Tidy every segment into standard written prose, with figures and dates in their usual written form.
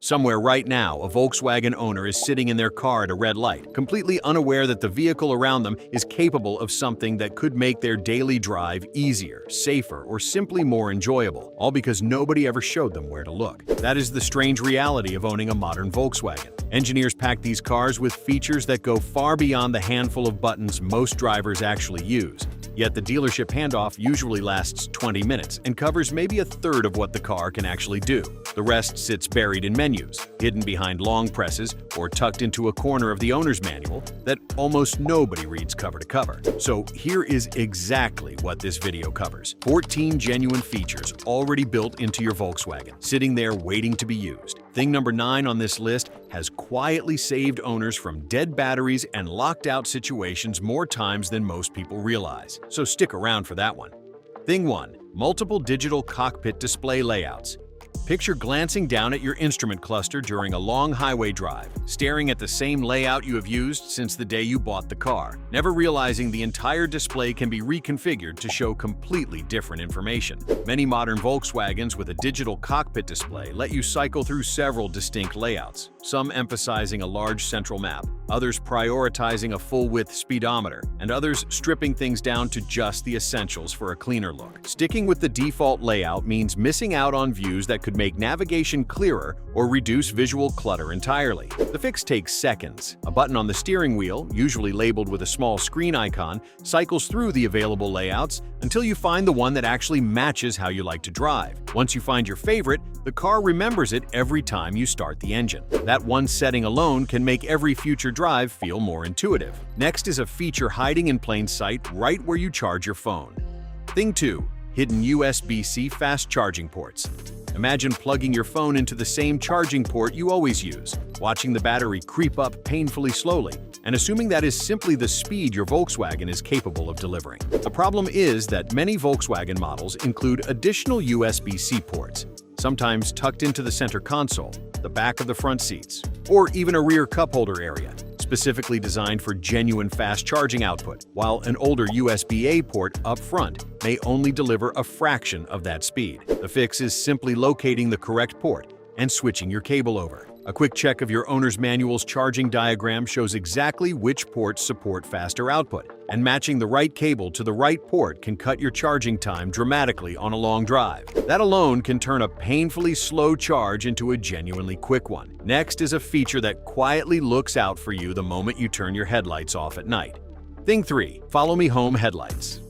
Somewhere right now, a Volkswagen owner is sitting in their car at a red light, completely unaware that the vehicle around them is capable of something that could make their daily drive easier, safer, or simply more enjoyable, all because nobody ever showed them where to look. That is the strange reality of owning a modern Volkswagen. Engineers pack these cars with features that go far beyond the handful of buttons most drivers actually use. Yet the dealership handoff usually lasts 20 minutes and covers maybe a third of what the car can actually do. The rest sits buried in menus, hidden behind long presses, or tucked into a corner of the owner's manual that almost nobody reads cover to cover. So here is exactly what this video covers. 14 genuine features already built into your Volkswagen, sitting there waiting to be used. Thing number 9 on this list has quietly saved owners from dead batteries and locked out situations more times than most people realize. So stick around for that one. Thing 1. Multiple digital cockpit display layouts. Picture glancing down at your instrument cluster during a long highway drive, staring at the same layout you have used since the day you bought the car, never realizing the entire display can be reconfigured to show completely different information. Many modern Volkswagens with a digital cockpit display let you cycle through several distinct layouts, some emphasizing a large central map, others prioritizing a full-width speedometer, and others stripping things down to just the essentials for a cleaner look. Sticking with the default layout means missing out on views that could make navigation clearer or reduce visual clutter entirely. The fix takes seconds. A button on the steering wheel, usually labeled with a small screen icon, cycles through the available layouts until you find the one that actually matches how you like to drive. Once you find your favorite, the car remembers it every time you start the engine. That one setting alone can make every future drive feel more intuitive. Next is a feature hiding in plain sight right where you charge your phone. Thing 2. Hidden USBC fast charging ports. Imagine plugging your phone into the same charging port you always use, watching the battery creep up painfully slowly, and assuming that is simply the speed your Volkswagen is capable of delivering. The problem is that many Volkswagen models include additional USB-C ports, sometimes tucked into the center console, the back of the front seats, or even a rear cup holder area, specifically designed for genuine fast charging output, while an older USB-A port up front may only deliver a fraction of that speed. The fix is simply locating the correct port and switching your cable over. A quick check of your owner's manual's charging diagram shows exactly which ports support faster output, and matching the right cable to the right port can cut your charging time dramatically on a long drive. That alone can turn a painfully slow charge into a genuinely quick one. Next is a feature that quietly looks out for you the moment you turn your headlights off at night. Thing 3. Follow me home headlights.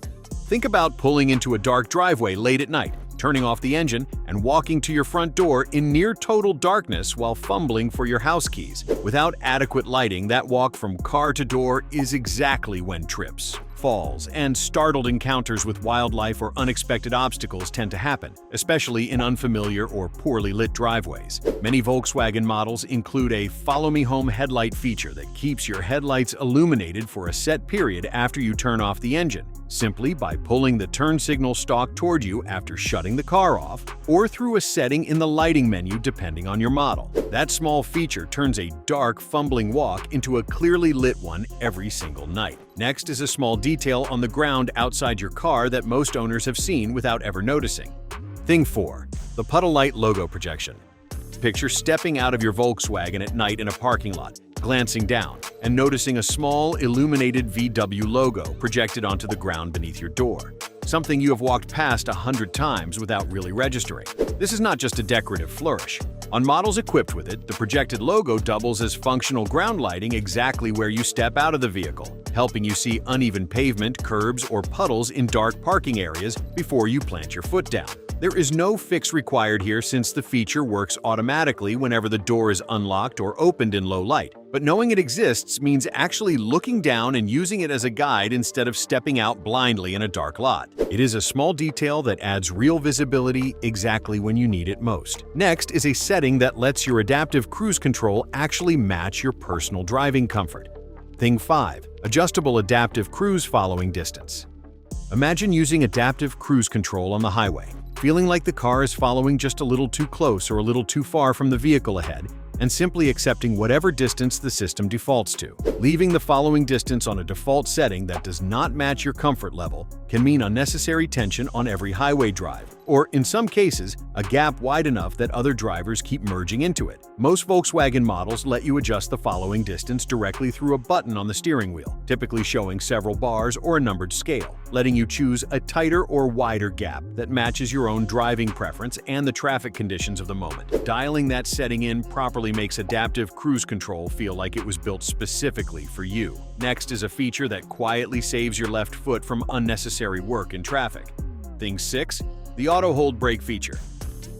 Think about pulling into a dark driveway late at night, turning off the engine, and walking to your front door in near total darkness while fumbling for your house keys. Without adequate lighting, that walk from car to door is exactly when trips, falls, and startled encounters with wildlife or unexpected obstacles tend to happen, especially in unfamiliar or poorly lit driveways. Many Volkswagen models include a Follow Me Home headlight feature that keeps your headlights illuminated for a set period after you turn off the engine, simply by pulling the turn signal stalk toward you after shutting the car off, or through a setting in the lighting menu depending on your model. That small feature turns a dark, fumbling walk into a clearly lit one every single night. Next is a small detail on the ground outside your car that most owners have seen without ever noticing. Thing 4. The Puddle Light logo projection. Picture stepping out of your Volkswagen at night in a parking lot, glancing down, and noticing a small, illuminated VW logo projected onto the ground beneath your door, something you have walked past 100 times without really registering. This is not just a decorative flourish. On models equipped with it, the projected logo doubles as functional ground lighting exactly where you step out of the vehicle, helping you see uneven pavement, curbs, or puddles in dark parking areas before you plant your foot down. There is no fix required here since the feature works automatically whenever the door is unlocked or opened in low light. But knowing it exists means actually looking down and using it as a guide instead of stepping out blindly in a dark lot. It is a small detail that adds real visibility exactly when you need it most. Next is a setting that lets your adaptive cruise control actually match your personal driving comfort. Thing 5. Adjustable adaptive cruise following distance. Imagine using adaptive cruise control on the highway, feeling like the car is following just a little too close or a little too far from the vehicle ahead, and simply accepting whatever distance the system defaults to. Leaving the following distance on a default setting that does not match your comfort level can mean unnecessary tension on every highway drive, or in some cases, a gap wide enough that other drivers keep merging into it. Most Volkswagen models let you adjust the following distance directly through a button on the steering wheel, typically showing several bars or a numbered scale, letting you choose a tighter or wider gap that matches your own driving preference and the traffic conditions of the moment. Dialing that setting in properly makes adaptive cruise control feel like it was built specifically for you. Next is a feature that quietly saves your left foot from unnecessary work in traffic. Thing 6. The auto hold brake feature.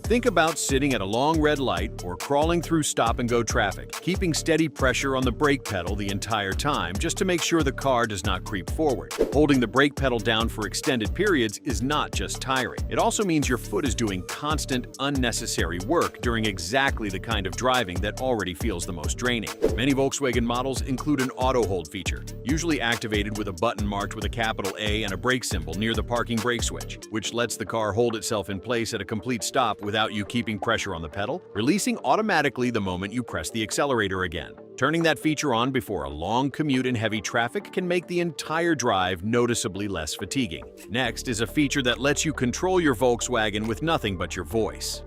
Think about sitting at a long red light or crawling through stop-and-go traffic, keeping steady pressure on the brake pedal the entire time just to make sure the car does not creep forward. Holding the brake pedal down for extended periods is not just tiring. It also means your foot is doing constant, unnecessary work during exactly the kind of driving that already feels the most draining. Many Volkswagen models include an auto hold feature, usually activated with a button marked with a capital A and a brake symbol near the parking brake switch, which lets the car hold itself in place at a complete stop without you keeping pressure on the pedal, releasing automatically the moment you press the accelerator again. Turning that feature on before a long commute in heavy traffic can make the entire drive noticeably less fatiguing. Next is a feature that lets you control your Volkswagen with nothing but your voice.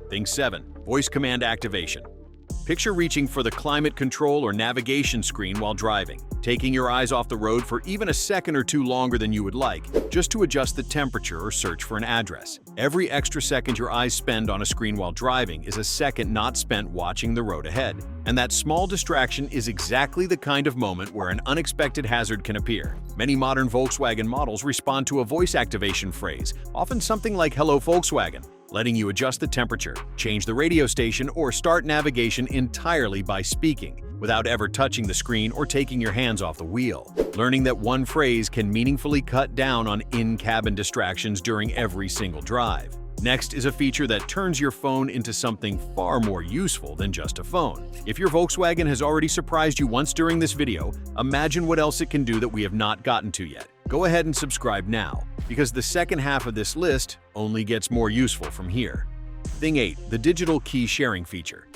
Thing 7. Voice command activation. Picture reaching for the climate control or navigation screen while driving, taking your eyes off the road for even a second or two longer than you would like, just to adjust the temperature or search for an address. Every extra second your eyes spend on a screen while driving is a second not spent watching the road ahead. And that small distraction is exactly the kind of moment where an unexpected hazard can appear. Many modern Volkswagen models respond to a voice activation phrase, often something like "Hello Volkswagen," letting you adjust the temperature, change the radio station, or start navigation entirely by speaking, without ever touching the screen or taking your hands off the wheel. Learning that one phrase can meaningfully cut down on in-cabin distractions during every single drive. Next is a feature that turns your phone into something far more useful than just a phone. If your Volkswagen has already surprised you once during this video, imagine what else it can do that we have not gotten to yet. Go ahead and subscribe now, because the second half of this list only gets more useful from here. Thing 8. The digital key sharing feature.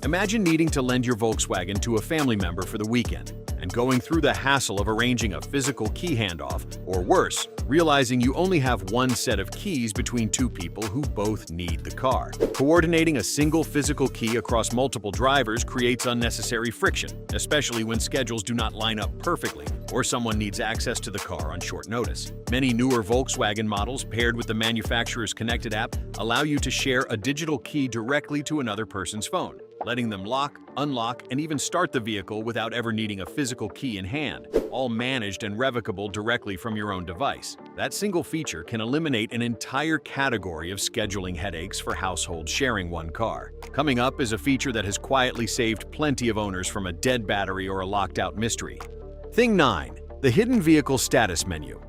Imagine needing to lend your Volkswagen to a family member for the weekend and going through the hassle of arranging a physical key handoff, or worse, realizing you only have one set of keys between two people who both need the car. Coordinating a single physical key across multiple drivers creates unnecessary friction, especially when schedules do not line up perfectly or someone needs access to the car on short notice. Many newer Volkswagen models paired with the manufacturer's connected app allow you to share a digital key directly to another person's phone, letting them lock, unlock, and even start the vehicle without ever needing a physical key in hand, all managed and revocable directly from your own device. That single feature can eliminate an entire category of scheduling headaches for households sharing one car. Coming up is a feature that has quietly saved plenty of owners from a dead battery or a locked-out mystery. Thing 9. The hidden vehicle status menu.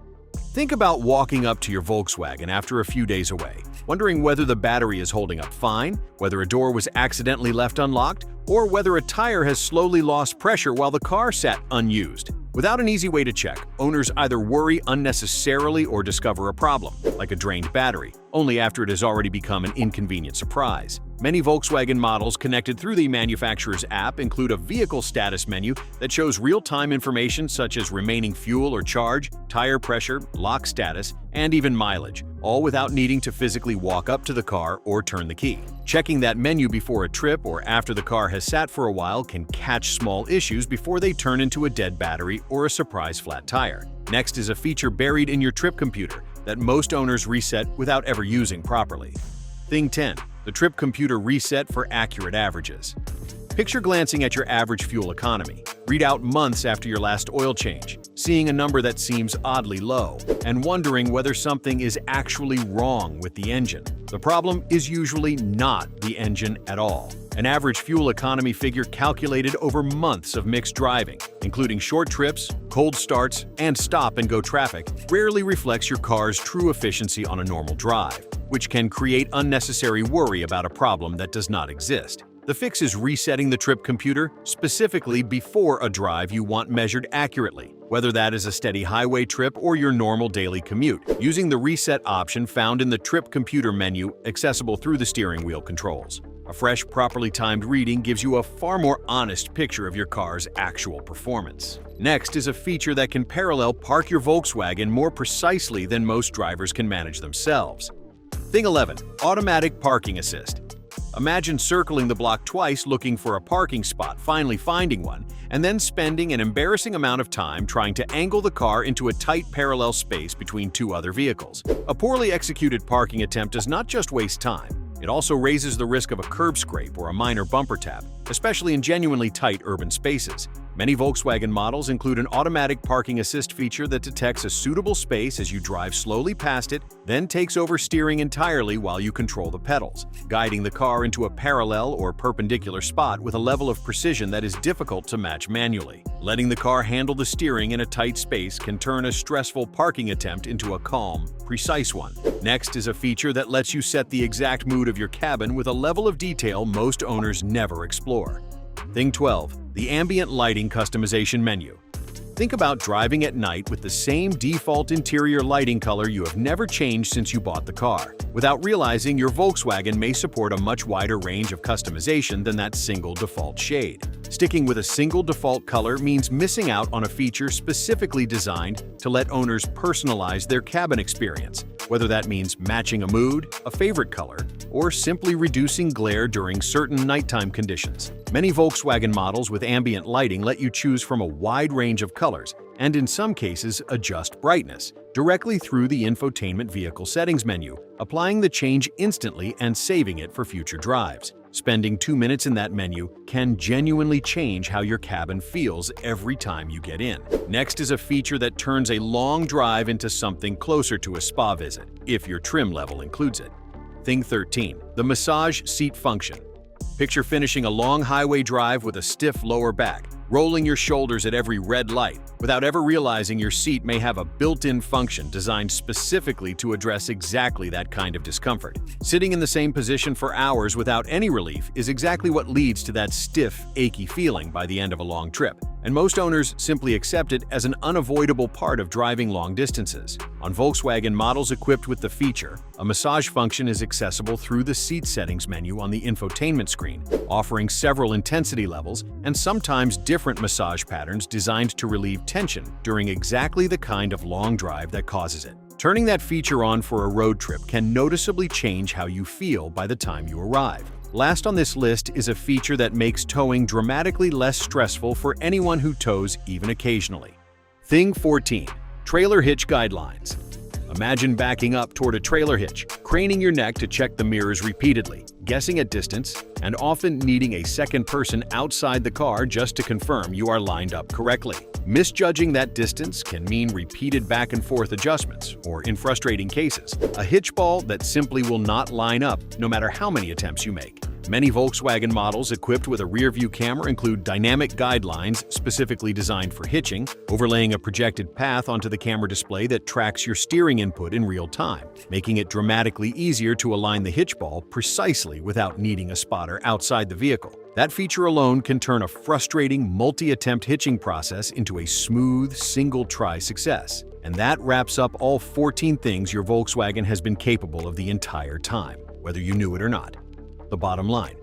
Think about walking up to your Volkswagen after a few days away, wondering whether the battery is holding up fine, whether a door was accidentally left unlocked, or whether a tire has slowly lost pressure while the car sat unused. Without an easy way to check, owners either worry unnecessarily or discover a problem, like a drained battery, only after it has already become an inconvenient surprise. Many Volkswagen models connected through the manufacturer's app include a vehicle status menu that shows real-time information such as remaining fuel or charge, tire pressure, lock status, and even mileage, all without needing to physically walk up to the car or turn the key. Checking that menu before a trip or after the car has sat for a while can catch small issues before they turn into a dead battery or a surprise flat tire. Next is a feature buried in your trip computer that most owners reset without ever using properly. Thing 10. The trip computer reset for accurate averages. Picture glancing at your average fuel economy, read out months after your last oil change, seeing a number that seems oddly low, and wondering whether something is actually wrong with the engine. The problem is usually not the engine at all. An average fuel economy figure calculated over months of mixed driving, including short trips, cold starts, and stop-and-go traffic, rarely reflects your car's true efficiency on a normal drive, which can create unnecessary worry about a problem that does not exist. The fix is resetting the trip computer specifically before a drive you want measured accurately, whether that is a steady highway trip or your normal daily commute, using the reset option found in the trip computer menu accessible through the steering wheel controls. A fresh, properly timed reading gives you a far more honest picture of your car's actual performance. Next is a feature that can parallel park your Volkswagen more precisely than most drivers can manage themselves. Thing 11. Automatic Parking Assist. Imagine circling the block twice looking for a parking spot, finally finding one, and then spending an embarrassing amount of time trying to angle the car into a tight parallel space between two other vehicles. A poorly executed parking attempt does not just waste time, it also raises the risk of a curb scrape or a minor bumper tap, especially in genuinely tight urban spaces. Many Volkswagen models include an automatic parking assist feature that detects a suitable space as you drive slowly past it, then takes over steering entirely while you control the pedals, guiding the car into a parallel or perpendicular spot with a level of precision that is difficult to match manually. Letting the car handle the steering in a tight space can turn a stressful parking attempt into a calm, precise one. Next is a feature that lets you set the exact mood of your cabin with a level of detail most owners never explore. Thing 12. The Ambient Lighting Customization Menu. Think about driving at night with the same default interior lighting color you have never changed since you bought the car. Without realizing, your Volkswagen may support a much wider range of customization than that single default shade. Sticking with a single default color means missing out on a feature specifically designed to let owners personalize their cabin experience, whether that means matching a mood, a favorite color, or simply reducing glare during certain nighttime conditions. Many Volkswagen models with ambient lighting let you choose from a wide range of colors, and in some cases adjust brightness, directly through the infotainment vehicle settings menu, applying the change instantly and saving it for future drives. Spending 2 minutes in that menu can genuinely change how your cabin feels every time you get in. Next is a feature that turns a long drive into something closer to a spa visit, if your trim level includes it. Thing 13. The Massage Seat Function. Picture finishing a long highway drive with a stiff lower back, rolling your shoulders at every red light, without ever realizing your seat may have a built-in function designed specifically to address exactly that kind of discomfort. Sitting in the same position for hours without any relief is exactly what leads to that stiff, achy feeling by the end of a long trip, and most owners simply accept it as an unavoidable part of driving long distances. On Volkswagen models equipped with the feature, a massage function is accessible through the seat settings menu on the infotainment screen, offering several intensity levels and sometimes different massage patterns designed to relieve tension during exactly the kind of long drive that causes it. Turning that feature on for a road trip can noticeably change how you feel by the time you arrive. Last on this list is a feature that makes towing dramatically less stressful for anyone who tows even occasionally. Thing 14. Trailer Hitch Guidelines. Imagine backing up toward a trailer hitch, craning your neck to check the mirrors repeatedly, guessing at distance, and often needing a second person outside the car just to confirm you are lined up correctly. Misjudging that distance can mean repeated back and forth adjustments, or in frustrating cases, a hitch ball that simply will not line up no matter how many attempts you make. Many Volkswagen models equipped with a rear-view camera include dynamic guidelines specifically designed for hitching, overlaying a projected path onto the camera display that tracks your steering input in real time, making it dramatically easier to align the hitch ball precisely without needing a spotter outside the vehicle. That feature alone can turn a frustrating multi-attempt hitching process into a smooth, single-try success. And that wraps up all 14 things your Volkswagen has been capable of the entire time, whether you knew it or not. The bottom line.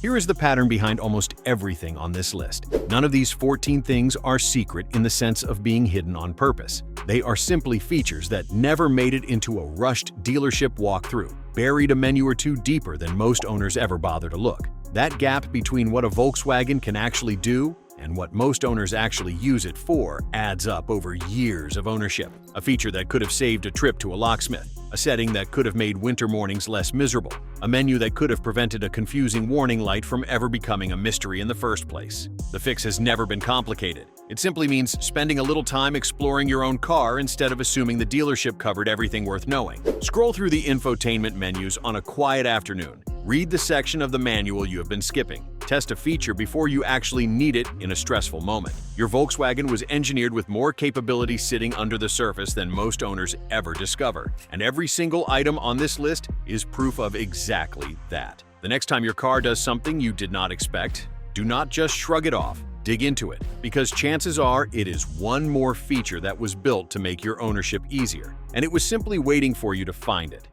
Here is the pattern behind almost everything on this list. None of these 14 things are secret in the sense of being hidden on purpose. They are simply features that never made it into a rushed dealership walkthrough, buried a menu or two deeper than most owners ever bother to look. That gap between what a Volkswagen can actually do and what most owners actually use it for adds up over years of ownership. A feature that could have saved a trip to a locksmith, a setting that could have made winter mornings less miserable, a menu that could have prevented a confusing warning light from ever becoming a mystery in the first place. The fix has never been complicated. It simply means spending a little time exploring your own car instead of assuming the dealership covered everything worth knowing. Scroll through the infotainment menus on a quiet afternoon. Read the section of the manual you have been skipping. Test a feature before you actually need it in a stressful moment. Your Volkswagen was engineered with more capability sitting under the surface than most owners ever discover. And every single item on this list is proof of exactly that. The next time your car does something you did not expect, do not just shrug it off. Dig into it, because chances are it is one more feature that was built to make your ownership easier, and it was simply waiting for you to find it.